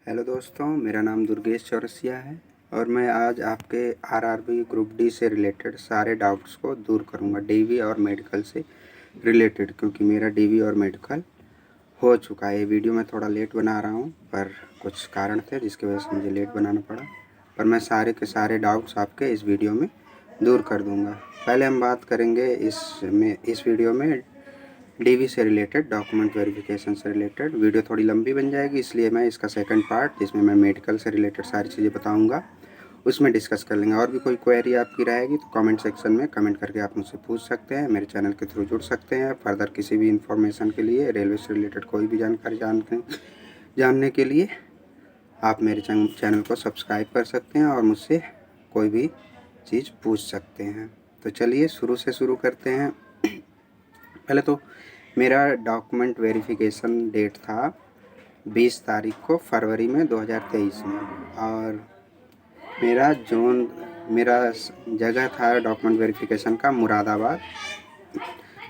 Hello दोस्तों, मेरा नाम दुर्गेश चौरसिया है और मैं आज आपके आरआरबी ग्रुप डी से रिलेटेड सारे डाउट्स को दूर करूंगा, डीवी और मेडिकल से रिलेटेड, क्योंकि मेरा डीवी और मेडिकल हो चुका है। ये वीडियो मैं थोड़ा लेट बना रहा हूं, पर कुछ कारण थे जिसकी वजह से मुझे लेट बनाना पड़ा, पर मैं सारे के सारे डाउट्स आपके इस वीडियो में दूर कर दूँगा। पहले हम बात करेंगे इस वीडियो में डीवी से रिलेटेड, डॉक्यूमेंट वेरिफिकेशन से रिलेटेड। वीडियो थोड़ी लंबी बन जाएगी, इसलिए मैं इसका सेकंड पार्ट, जिसमें मैं मेडिकल से रिलेटेड सारी चीज़ें बताऊंगा, उसमें डिस्कस कर लेंगे। और भी कोई क्वेरी आपकी रहेगी तो कमेंट सेक्शन में कमेंट करके आप मुझसे पूछ सकते हैं। मेरे चैनल के थ्रू जुड़ सकते हैं। फर्दर किसी भी इन्फॉर्मेशन के लिए, रेलवे से रिलेटेड कोई भी जानकारी जानने के लिए आप मेरे चैनल को सब्सक्राइब कर सकते हैं और मुझसे कोई भी चीज़ पूछ सकते हैं। तो चलिए शुरू करते हैं। पहले तो मेरा डॉक्यूमेंट वेरिफिकेशन डेट था 20 तारीख को, फरवरी में 2023 में, और मेरा जगह था डॉक्यूमेंट वेरिफिकेशन का मुरादाबाद।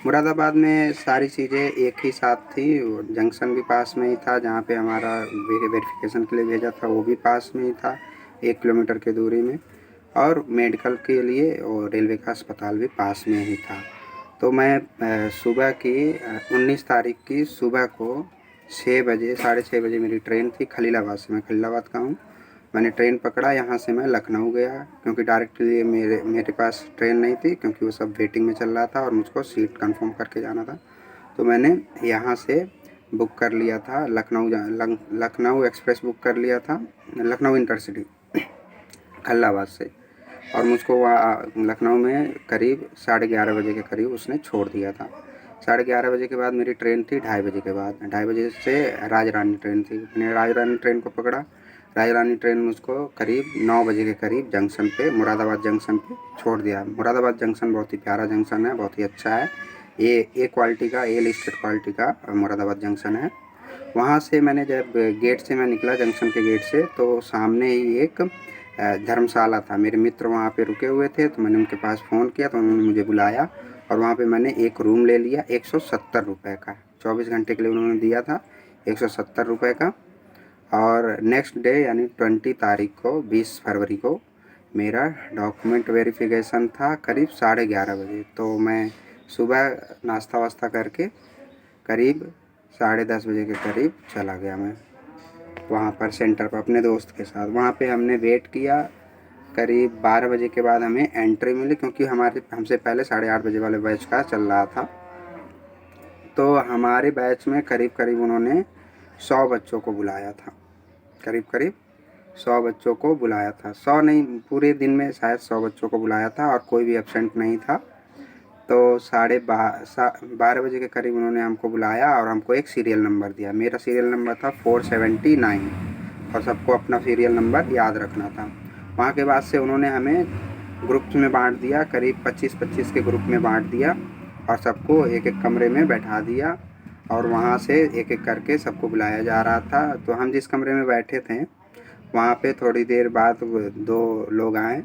मुरादाबाद में सारी चीज़ें एक ही साथ थी। जंक्शन भी पास में ही था, जहाँ पे हमारा वेरिफिकेशन के लिए भेजा था वो भी पास में ही था, 1 किलोमीटर की दूरी में, और मेडिकल के लिए और रेलवे का अस्पताल भी पास में ही था। तो मैं सुबह की 19 तारीख की सुबह को 6 बजे, 6:30 बजे मेरी ट्रेन थी खलीलाबाद से। मैं खलीलाबाद का हूँ। मैंने ट्रेन पकड़ा, यहाँ से मैं लखनऊ गया, क्योंकि डायरेक्टली मेरे पास ट्रेन नहीं थी, क्योंकि वो सब वेटिंग में चल रहा था और मुझको सीट कंफर्म करके जाना था। तो मैंने यहाँ से बुक कर लिया था, लखनऊ एक्सप्रेस बुक कर लिया था, लखनऊ इंटरसिटी खलीलाबाद से। और मुझको वहाँ लखनऊ में करीब 11:30 बजे के करीब उसने छोड़ दिया था। 11:30 बजे के बाद मेरी ट्रेन थी 2:30 बजे के बाद। 2:30 बजे से राजरानी ट्रेन थी। मैंने राजरानी ट्रेन को पकड़ा। राजरानी ट्रेन मुझको करीब 9 बजे के करीब जंक्शन पे, मुरादाबाद जंक्शन पे छोड़ दिया। मुरादाबाद जंक्शन बहुत ही प्यारा जंक्शन है, बहुत ही अच्छा है। ए क्वालिटी का, ए लिस्टेड क्वालिटी का मुरादाबाद जंक्शन है। वहाँ से मैंने जब गेट से मैं निकला, जंक्शन के गेट से, तो सामने ही एक धर्मशाला था। मेरे मित्र वहाँ पे रुके हुए थे, तो मैंने उनके पास फ़ोन किया तो उन्होंने मुझे बुलाया और वहाँ पे मैंने एक रूम ले लिया 170 रुपये का। 24 घंटे के लिए उन्होंने दिया था, 170 रुपये का। और नेक्स्ट डे यानी 20 तारीख को, 20 फरवरी को मेरा डॉक्यूमेंट वेरिफिकेशन था करीब 11:30 बजे। तो मैं सुबह नाश्ता वास्ता करके करीब 10:30 बजे के करीब चला गया मैं वहाँ पर सेंटर पर अपने दोस्त के साथ। वहाँ पे हमने वेट किया। करीब 12 बजे के बाद हमें एंट्री मिली, क्योंकि हमसे पहले 8:30 बजे वाले बैच का चल रहा था। तो हमारे बैच में करीब उन्होंने 100 बच्चों को बुलाया था। करीब 100 बच्चों को बुलाया था। 100 नहीं, पूरे दिन में शायद 100 बच्चों को बुलाया था और कोई भी एब्सेंट नहीं था। तो 12:30 बजे के करीब उन्होंने हमको बुलाया और हमको एक सीरियल नंबर दिया। मेरा सीरियल नंबर था 479 और सबको अपना सीरियल नंबर याद रखना था। वहाँ के बाद से उन्होंने हमें ग्रुप्स में बांट दिया, करीब 25-25 के ग्रुप में बांट दिया और सबको एक एक कमरे में बैठा दिया और वहाँ से एक एक करके सबको बुलाया जा रहा था। तो हम जिस कमरे में बैठे थे, वहाँ पे थोड़ी देर बाद 2 लोग आए,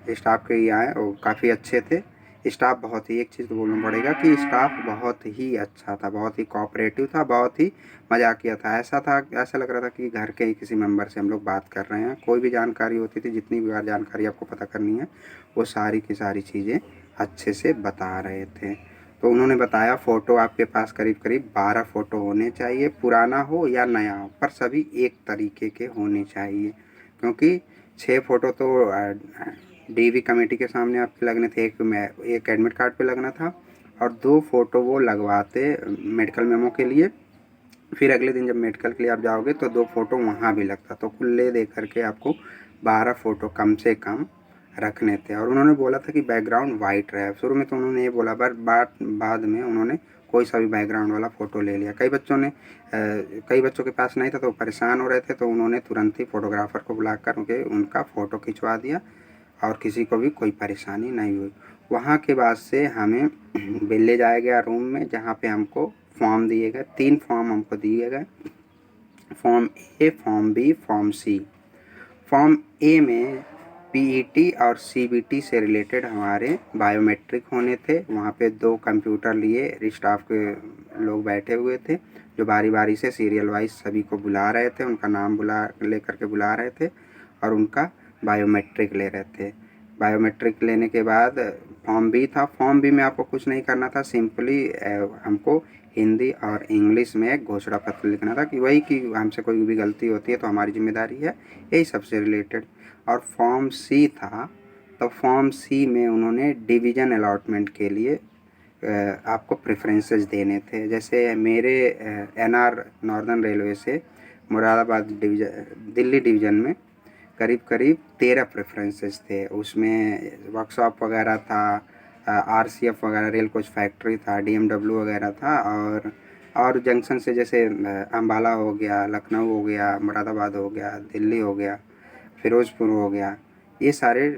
स्टाफ के ही आए और काफ़ी अच्छे थे। स्टाफ बहुत ही, एक चीज़ तो बोलना पड़ेगा कि स्टाफ बहुत ही अच्छा था, बहुत ही कोऑपरेटिव था, बहुत ही मजाकिया था। ऐसा लग रहा था कि घर के ही किसी मेंबर से हम लोग बात कर रहे हैं। कोई भी जानकारी होती थी, जितनी भी बार जानकारी आपको पता करनी है, वो सारी की सारी चीज़ें अच्छे से बता रहे थे। तो उन्होंने बताया फ़ोटो आपके पास करीब 12 फ़ोटो होने चाहिए, पुराना हो या नया हो, पर सभी एक तरीके के होने चाहिए, क्योंकि 6 फ़ोटो तो डीवी कमेटी के सामने आपके लगने थे, एक एडमिट कार्ड पे लगना था और 2 फ़ोटो वो लगवाते मेडिकल मेमो के लिए। फिर अगले दिन जब मेडिकल के लिए आप जाओगे तो 2 फ़ोटो वहाँ भी लगता। तो कुल ले दे करके आपको 12 फ़ोटो कम से कम रखने थे। और उन्होंने बोला था कि बैकग्राउंड वाइट रहे। शुरू में तो उन्होंने ये बोला, पर बाद में उन्होंने कोई सा भी बैकग्राउंड वाला फ़ोटो ले लिया। कई बच्चों के पास नहीं था तो परेशान हो रहे थे, तो उन्होंने तुरंत ही फ़ोटोग्राफ़र को बुला कर उनका फ़ोटो खिंचवा दिया और किसी को भी कोई परेशानी नहीं हुई। वहाँ के बाद से हमें ले जाया गया रूम में, जहाँ पे हमको फॉर्म दिए गए। 3 फॉर्म हमको दिए गए, form A, form B, form C. Form A में पीईटी और सीबीटी से रिलेटेड हमारे बायोमेट्रिक होने थे। वहाँ पे 2 कंप्यूटर लिए स्टाफ के लोग बैठे हुए थे, जो बारी बारी से सीरियल वाइज सभी को बुला रहे थे, उनका नाम लेकर के बुला रहे थे और उनका बायोमेट्रिक ले रहे थे। बायोमेट्रिक लेने के बाद फॉर्म भी था। फॉर्म भी में आपको कुछ नहीं करना था, सिंपली हमको हिंदी और इंग्लिश में एक घोषणा पत्र लिखना था कि वही कि हमसे कोई भी गलती होती है तो हमारी जिम्मेदारी है, यही सबसे रिलेटेड। और फॉर्म सी था, तो फॉर्म सी में उन्होंने डिवीज़न अलॉटमेंट के लिए आपको प्रेफरेंसेस देने थे। जैसे मेरे एनआर नॉर्दर्न रेलवे से मुरादाबाद डिवीज़न, दिल्ली डिवीज़न में करीब करीब 13 प्रेफरेंसेस थे। उसमें वर्कशॉप वगैरह था, आरसीएफ वगैरह, रेल कोच फैक्ट्री था, डीएमडब्ल्यू वगैरह था, और जंक्शन से जैसे अम्बाला हो गया, लखनऊ हो गया, मुरादाबाद हो गया, दिल्ली हो गया, फिरोज़पुर हो गया, ये सारे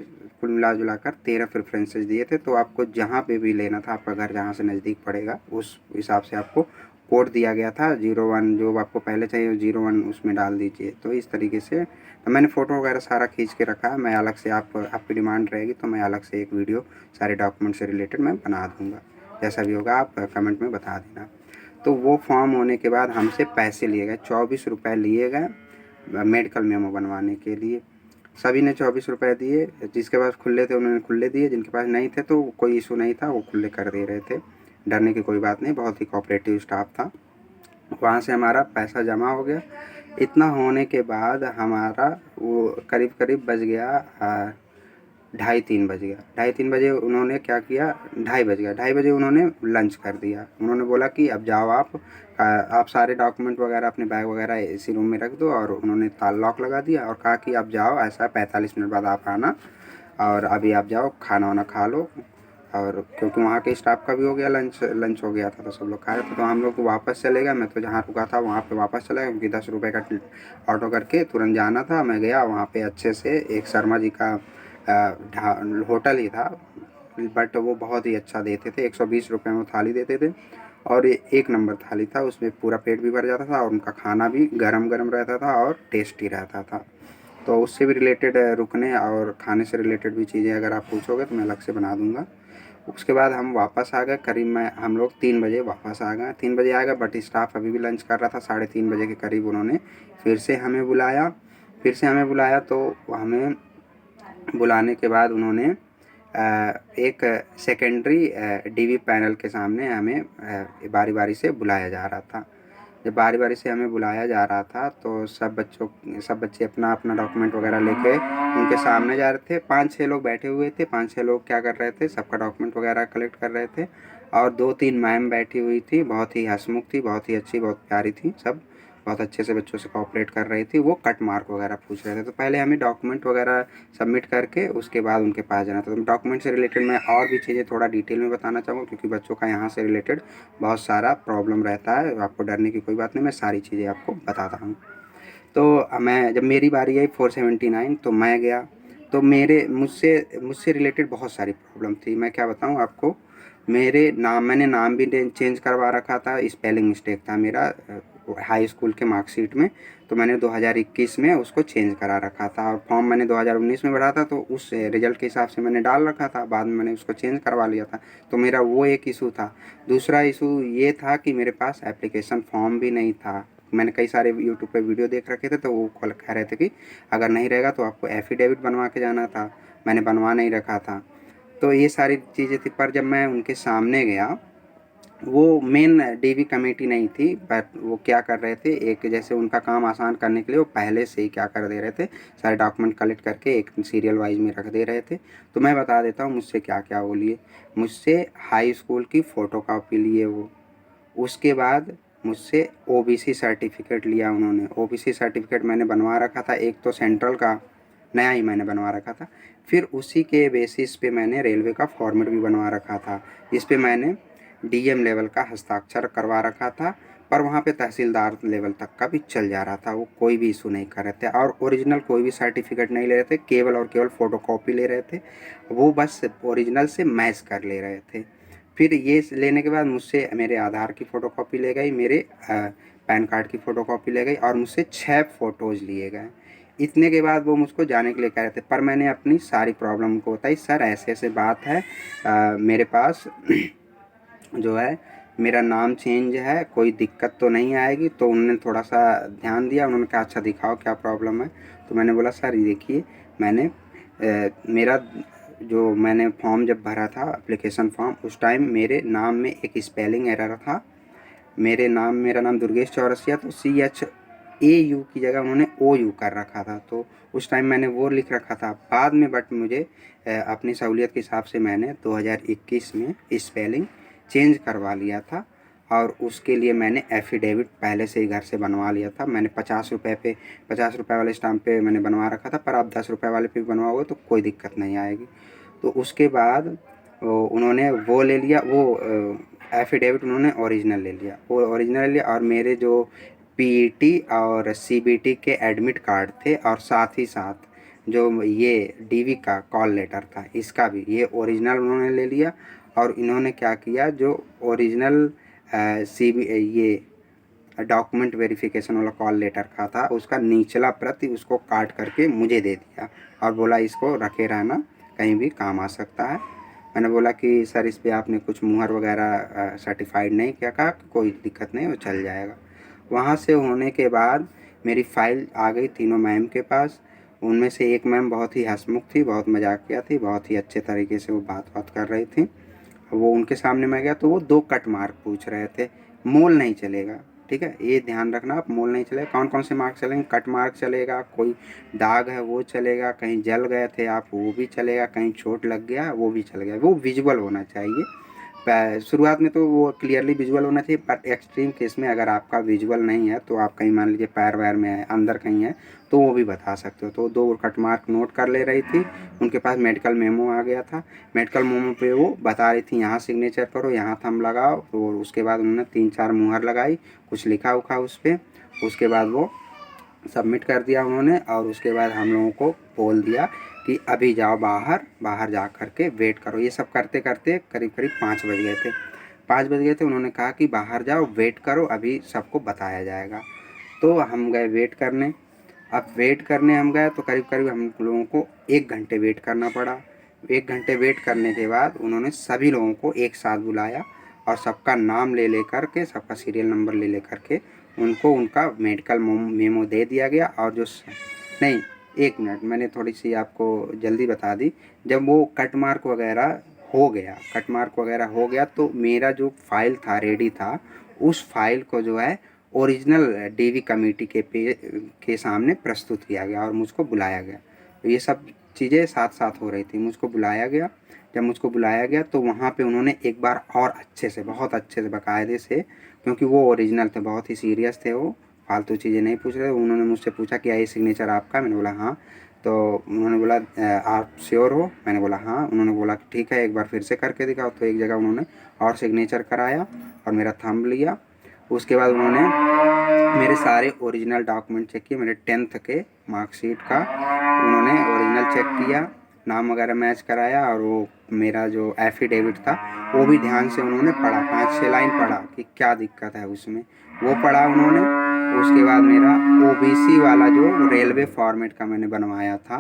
कुल मिला जुला कर 13 प्रेफरेंसेस दिए थे। तो आपको जहाँ पे भी लेना था, आपका घर जहाँ से नज़दीक पड़ेगा उस हिसाब से आपको कोड दिया गया था 01, जो आपको पहले चाहिए 01 उसमें डाल दीजिए। तो इस तरीके से तो मैंने फ़ोटो वगैरह सारा खींच के रखा है। मैं अलग से आपकी डिमांड रहेगी तो मैं अलग से एक वीडियो सारे डॉक्यूमेंट से रिलेटेड मैं बना दूँगा। जैसा भी होगा आप कमेंट में बता देना। तो वो फॉर्म होने के बाद हमसे पैसे लिए गए, 24 रुपये लिए गए मेडिकल मेमो बनवाने के लिए। सभी ने 24 रुपये दिए। जिसके पास खुले थे उन्होंने खुले दिए, जिनके पास नहीं थे तो कोई इशू नहीं था, वो खुले कर दे रहे थे। डरने की कोई बात नहीं, बहुत ही कोऑपरेटिव स्टाफ था। वहाँ से हमारा पैसा जमा हो गया। इतना होने के बाद हमारा वो करीब करीब बज गया 2:30-3 बज गया। 2:30-3 बजे उन्होंने क्या किया, 2:30 बज गया, 2:30 बजे उन्होंने लंच कर दिया। उन्होंने बोला कि अब जाओ आप सारे डॉक्यूमेंट वगैरह अपने बैग वगैरह इसी रूम में रख दो, और उन्होंने लॉक लगा दिया और कहा कि अब जाओ, ऐसा 45 मिनट बाद आप आना और अभी आप जाओ खाना वाना खा लो। और क्योंकि वहाँ के स्टाफ का भी हो गया लंच हो गया था तो सब लोग खा रहे थे, तो हम लोग वापस चले गए। मैं तो जहाँ रुका था वहाँ पे वापस चला गया, क्योंकि 10 रुपये का ऑटो करके तुरंत जाना था। मैं गया वहाँ पे, अच्छे से एक शर्मा जी का होटल ही था, बट वो बहुत ही अच्छा देते थे। 120 रुपये में थाली देते थे और एक नंबर थाली था, उसमें पूरा पेट भी भर जाता था और उनका खाना भी गरम गरम रहता था और टेस्टी रहता था। तो उससे भी रिलेटेड रुकने और खाने से रिलेटेड भी चीज़ें अगर आप पूछोगे तो मैं अलग से बना दूँगा। उसके बाद हम वापस आ गए, करीब हम लोग 3 बजे वापस आ गए। 3 बजे आ गए, बट स्टाफ अभी भी लंच कर रहा था। 3:30 बजे के करीब उन्होंने फिर से हमें बुलाया। तो हमें बुलाने के बाद उन्होंने एक सेकेंडरी डीवी पैनल के सामने हमें बारी बारी से बुलाया जा रहा था। जब बारी बारी से हमें बुलाया जा रहा था तो सब बच्चे अपना अपना डॉक्यूमेंट वगैरह लेके उनके सामने जा रहे थे। 5-6 लोग बैठे हुए थे। 5-6 लोग क्या कर रहे थे, सबका डॉक्यूमेंट वगैरह कलेक्ट कर रहे थे। और 2-3 मैम बैठी हुई थी, बहुत ही हंसमुख थी, बहुत ही अच्छी, बहुत प्यारी थी। सब बहुत अच्छे से बच्चों से कोऑपरेट कर रही थी। वो कट मार्क वगैरह पूछ रहे थे। तो पहले हमें डॉक्यूमेंट वगैरह सबमिट करके उसके बाद उनके पास जाना था। तो डॉक्यूमेंट से रिलेटेड मैं और भी चीज़ें थोड़ा डिटेल में बताना चाहूँगा, क्योंकि बच्चों का यहाँ से रिलेटेड बहुत सारा प्रॉब्लम रहता है। आपको डरने की कोई बात नहीं, मैं सारी चीज़ें आपको बताता हूँ। तो जब मेरी बारी आई 479, तो मैं गया। तो मुझसे रिलेटेड बहुत सारी प्रॉब्लम थी। मैं क्या बताऊँ आपको, मैंने नाम भी चेंज करवा रखा था, स्पेलिंग मिस्टेक था मेरा हाई स्कूल के मार्कशीट में। तो मैंने 2021 में उसको चेंज करा रखा था, और फॉर्म मैंने 2019 में भरा था, तो उस रिजल्ट के हिसाब से मैंने डाल रखा था। बाद में मैंने उसको चेंज करवा लिया था। तो मेरा वो एक इशू था। दूसरा इशू ये था कि मेरे पास एप्लीकेशन फॉर्म भी नहीं था। मैंने कई सारे यूट्यूब पे वीडियो देख रखे थे, तो वो कह रहे थे कि अगर नहीं रहेगा तो आपको एफिडेविट बनवा के जाना था। मैंने बनवा नहीं रखा था। तो ये सारी चीज़ें थी। पर जब मैं उनके सामने गया, वो मेन डीवी कमेटी नहीं थी, बट वो क्या कर रहे थे, एक जैसे उनका काम आसान करने के लिए वो पहले से ही क्या कर दे रहे थे, सारे डॉक्यूमेंट कलेक्ट करके एक सीरियल वाइज में रख दे रहे थे। तो मैं बता देता हूँ मुझसे क्या क्या वो लिए। मुझसे हाई स्कूल की फ़ोटो कापी लिए वो। उसके बाद मुझसे ओबीसी सर्टिफिकेट लिया उन्होंने। ओबीसी सर्टिफिकेट मैंने बनवा रखा था, एक तो सेंट्रल का नया ही मैंने बनवा रखा था। फिर उसी के बेसिस पे मैंने रेलवे का फॉर्मेट भी बनवा रखा था, जिस पे मैंने डीएम लेवल का हस्ताक्षर करवा रखा था। पर वहाँ पे तहसीलदार लेवल तक का भी चल जा रहा था, वो कोई भी इशू नहीं कर रहे थे। और ओरिजिनल कोई भी सर्टिफिकेट नहीं ले रहे थे, केवल और केवल फ़ोटोकॉपी ले रहे थे। वो बस ओरिजिनल से मैच कर ले रहे थे। फिर ये लेने के बाद मुझसे मेरे आधार की फ़ोटोकॉपी ले गई, मेरे पैन कार्ड की फ़ोटोकॉपी ले गई, और मुझसे 6 फ़ोटोज़ लिए गए। इतने के बाद वो मुझको जाने के लिए कह रहे थे। पर मैंने अपनी सारी प्रॉब्लम उनको बताई, सर ऐसे ऐसे बात है, मेरे पास जो है मेरा नाम चेंज है, कोई दिक्कत तो नहीं आएगी। तो उन्होंने थोड़ा सा ध्यान दिया, उन्होंने कहा अच्छा दिखाओ क्या प्रॉब्लम है। तो मैंने बोला सर ये देखिए, मैंने मेरा जो मैंने फॉर्म जब भरा था एप्लीकेशन फॉर्म, उस टाइम मेरे नाम में एक स्पेलिंग एरर था। मेरा नाम दुर्गेश चौरसिया, तो CHAU की जगह उन्होंने OU कर रखा था। तो उस टाइम मैंने वो लिख रखा था बाद में, बट मुझे अपनी सहूलियत के हिसाब से मैंने 2021 में स्पेलिंग चेंज करवा लिया था। और उसके लिए मैंने एफिडेविट पहले से ही घर से बनवा लिया था। मैंने 50 रुपये वाले स्टाम्प पे मैंने बनवा रखा था, पर आप 10 रुपये वाले पे भी बनवाओगे तो कोई दिक्कत नहीं आएगी। तो उसके बाद उन्होंने वो ले लिया, वो एफिडेविट उन्होंने ओरिजिनल ले लिया, वो ओरिजिनल ले लिया। और मेरे जो PET और CBT के एडमिट कार्ड थे, और साथ ही साथ जो ये DV का कॉल लेटर था, इसका भी ये ओरिजिनल उन्होंने ले लिया। और इन्होंने क्या किया, जो ओरिजिनल ये डॉक्यूमेंट वेरिफिकेशन वाला कॉल लेटर का था, उसका निचला प्रति उसको काट करके मुझे दे दिया और बोला इसको रखे रहना, कहीं भी काम आ सकता है। मैंने बोला कि सर इस पे आपने कुछ मुहर वगैरह सर्टिफाइड नहीं किया। कहा कोई दिक्कत नहीं, वो चल जाएगा। वहाँ से होने के बाद मेरी फ़ाइल आ गई तीनों मैम के पास। उनमें से एक मैम बहुत ही हंसमुख थी, बहुत मजाकिया थी, बहुत ही अच्छे तरीके से वो बात कर रही थी। वो उनके सामने मैं गया तो वो 2 कट मार्क पूछ रहे थे। मोल नहीं चलेगा, ठीक है, ये ध्यान रखना आप, मोल नहीं चलेगा। कौन कौन से मार्क चलेंगे, कट मार्क चलेगा, कोई दाग है वो चलेगा, कहीं जल गए थे आप वो भी चलेगा, कहीं चोट लग गया वो भी चलेगा। वो विजुअल होना चाहिए। शुरुआत में तो वो क्लियरली विजुअल होना चाहिए, पर एक्सट्रीम केस में अगर आपका विजुअल नहीं है, तो आप कहीं मान लीजिए पैर वैर में है, अंदर कहीं है, तो वो भी बता सकते हो। तो 2 कट मार्क नोट कर ले रही थी। उनके पास मेडिकल मेमो आ गया था। मेडिकल मेमो पे वो बता रही थी यहाँ सिग्नेचर करो, यहाँ थंब लगाओ। तो उसके बाद उन्होंने 3-4 मुहर लगाई, कुछ लिखा उखा उस पर। उसके बाद वो सबमिट कर दिया उन्होंने। और उसके बाद हम लोगों को बोल दिया कि अभी जाओ बाहर जा कर के वेट करो। ये सब करते करते करीब करीब 5 बज गए थे। 5 बज गए थे, उन्होंने कहा कि बाहर जाओ वेट करो, अभी सबको बताया जाएगा। तो हम गए वेट करने। अब वेट करने हम गए तो करीब करीब हम लोगों को 1 घंटे वेट करना पड़ा। 1 घंटे वेट करने के बाद उन्होंने सभी लोगों को एक साथ बुलाया और सबका नाम ले कर के, सबका सीरियल नंबर ले कर के उनको उनका मेडिकल मेमो दे दिया गया। और जो नहीं, 1 मिनट, मैंने थोड़ी सी आपको जल्दी बता दी। जब वो कट मार्क वगैरह हो गया तो मेरा जो फाइल था रेडी था, उस फाइल को जो है ओरिजिनल DV कमेटी के सामने प्रस्तुत किया गया और मुझको बुलाया गया। तो ये सब चीज़ें साथ साथ हो रही थी। मुझको बुलाया गया। जब मुझको बुलाया गया तो वहाँ पे उन्होंने एक बार और अच्छे से, बहुत अच्छे से, बाकायदे से, क्योंकि वो ओरिजिनल थे, बहुत ही सीरियस थे, वो फालतू चीज़ें नहीं पूछ रहे। उन्होंने मुझसे पूछा कि ये सिग्नेचर आपका? मैंने बोला हाँ। तो उन्होंने बोला आप श्योर हो? मैंने बोला हाँ। उन्होंने बोला कि ठीक है, एक बार फिर से करके दिखाओ। तो एक जगह उन्होंने और सिग्नेचर कराया और मेरा थंब लिया। उसके बाद उन्होंने मेरे सारे ओरिजिनल डॉक्यूमेंट चेक किए। मेरे 10th के मार्कशीट का उन्होंने ओरिजिनल चेक किया, नाम वगैरह मैच कराया। और वो मेरा जो एफिडेविट था वो भी ध्यान से उन्होंने पढ़ा, 5-6 लाइन पढ़ा कि क्या दिक्कत है उसमें, वो पढ़ा उन्होंने। उसके बाद मेरा OBC वाला जो रेलवे फॉर्मेट का मैंने बनवाया था,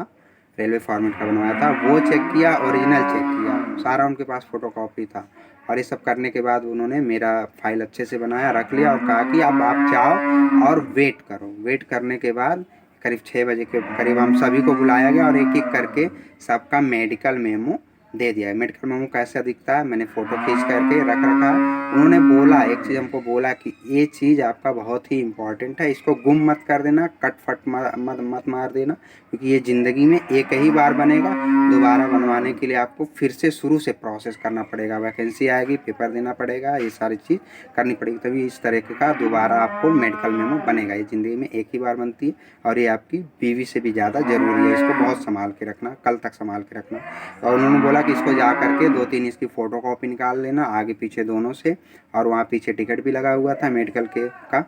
वो चेक किया, ओरिजिनल चेक किया, सारा उनके पास फ़ोटोकॉपी था। और ये सब करने के बाद उन्होंने मेरा फाइल अच्छे से बनाया, रख लिया और कहा कि अब आप जाओ और वेट करो। वेट करने के बाद करीब 6 बजे के करीब हम सभी को बुलाया गया और एक एक करके सबका मेडिकल मेमो दे दिया। मेडिकल मेमो कैसा दिखता है, मैंने फ़ोटो खींच करके रख रखा है। उन्होंने बोला, एक चीज़ हमको बोला कि ये चीज़ आपका बहुत ही इम्पोर्टेंट है, इसको गुम मत कर देना, कट फट मत मार देना, क्योंकि ये ज़िंदगी में एक ही बार बनेगा। दोबारा बनवाने के लिए आपको फिर से शुरू से प्रोसेस करना पड़ेगा, वैकेंसी आएगी, पेपर देना पड़ेगा, ये सारी चीज़ करनी पड़ेगी, तभी इस तरीके का दोबारा आपको मेडिकल मेमो बनेगा। ये ज़िंदगी में एक ही बार बनती है और ये आपकी बीवी से भी ज़्यादा ज़रूरी है, इसको बहुत संभाल के रखना, कल तक संभाल के रखना। और उन्होंने बोला कि इसको जा करके 2-3 इसकी फ़ोटोकॉपी निकाल लेना आगे पीछे दोनों से, और वहाँ पीछे टिकट भी लगा हुआ था मेडिकल के का,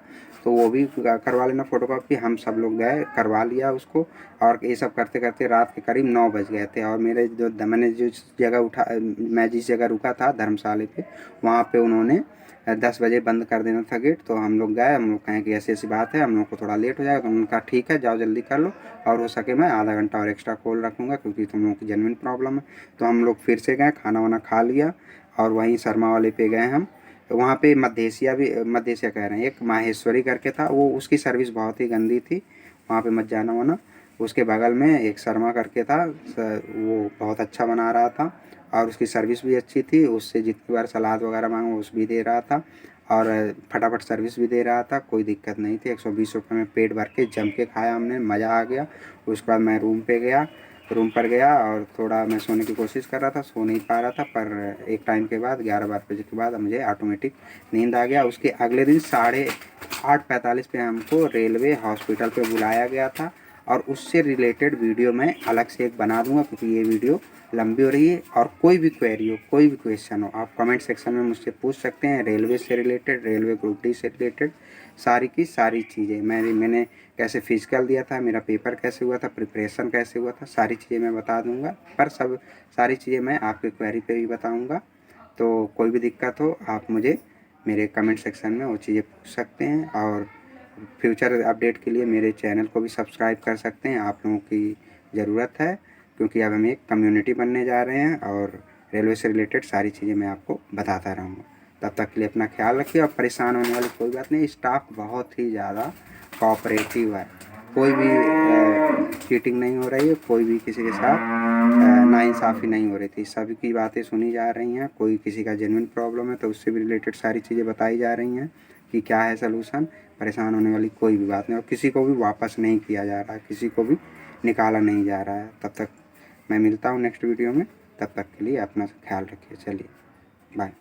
तो वो भी करवा लेना फ़ोटोकॉपी। हम सब लोग गए, करवा लिया उसको। और ये सब करते करते रात के करीब 9 बज गए थे। और मैंने जिस जगह रुका था धर्मशाला पे, वहाँ पे उन्होंने 10 बजे बंद कर देना था गेट। तो हम लोग गए, हम लोग कहें कि ऐसी ऐसी बात है, हम लोग को थोड़ा लेट हो जाएगा। तो उन्होंने कहा ठीक है, जाओ जल्दी कर लो, और हो सके मैं आधा घंटा और एक्स्ट्रा खोल रखूँगा, क्योंकि तुम लोगों की जेन्युइन प्रॉब्लम है। तो हम लोग फिर से गए, खाना वाना खा लिया और वहीं शर्मा वाले पे गए हम। वहाँ पे मद्धेसिया कह रहे हैं, एक माहेश्वरी करके था, वो उसकी सर्विस बहुत ही गंदी थी, वहाँ पे मत जाना वाना। उसके बगल में एक शर्मा करके था, वो बहुत अच्छा बना रहा था और उसकी सर्विस भी अच्छी थी, उससे जितनी बार सलाद वगैरह मांगो उस भी दे रहा था और फटाफट सर्विस भी दे रहा था, कोई दिक्कत नहीं थी। 120 रुपये में पेट भर के जम के खाया हमने, मज़ा आ गया। उसके बाद मैं रूम पर गया और थोड़ा मैं सोने की कोशिश कर रहा था, सो नहीं पा रहा था, पर एक टाइम के बाद 11-12 बजे के बाद मुझे ऑटोमेटिक नींद आ गया। उसके अगले दिन 8:45 पे हमको रेलवे हॉस्पिटल पे बुलाया गया था और उससे रिलेटेड वीडियो मैं अलग से एक बना दूंगा, क्योंकि ये वीडियो लंबी हो रही है। और कोई भी क्वेरी हो, कोई भी क्वेश्चन हो, आप कमेंट सेक्शन में मुझसे पूछ सकते हैं, रेलवे से रिलेटेड, रेलवे ग्रुप डी से रिलेटेड सारी की सारी चीज़ें। मैंने कैसे फिजिकल दिया था, मेरा पेपर कैसे हुआ था, प्रिपरेशन कैसे हुआ था, सारी चीज़ें मैं बता दूंगा। पर सारी चीज़ें मैं आपके क्वेरी पे भी बताऊंगा। तो कोई भी दिक्कत हो आप मुझे मेरे कमेंट सेक्शन में वो चीज़ें पूछ सकते हैं। और फ्यूचर अपडेट के लिए मेरे चैनल को भी सब्सक्राइब कर सकते हैं, आप लोगों की ज़रूरत है, क्योंकि अब हम एक कम्युनिटी बनने जा रहे हैं और रेलवे से रिलेटेड सारी चीज़ें मैं आपको बताता रहूँगा। तब तक के लिए अपना ख्याल रखिए और परेशान होने वाली कोई बात नहीं। स्टाफ बहुत ही ज़्यादा कोऑपरेटिव है, कोई भी चीटिंग नहीं हो रही है, कोई भी किसी के साथ नाइंसाफ़ी नहीं हो रही थी, सभी की बातें सुनी जा रही हैं। कोई किसी का जेन्युइन प्रॉब्लम है तो उससे भी रिलेटेड सारी चीज़ें बताई जा रही हैं कि क्या है सलूशन। परेशान होने वाली कोई भी बात नहीं और किसी को भी वापस नहीं किया जा रहा है, किसी को भी निकाला नहीं जा रहा है। तब तक मैं मिलता हूँ नेक्स्ट वीडियो में, तब तक के लिए अपना ख्याल रखिए। चलिए बाय।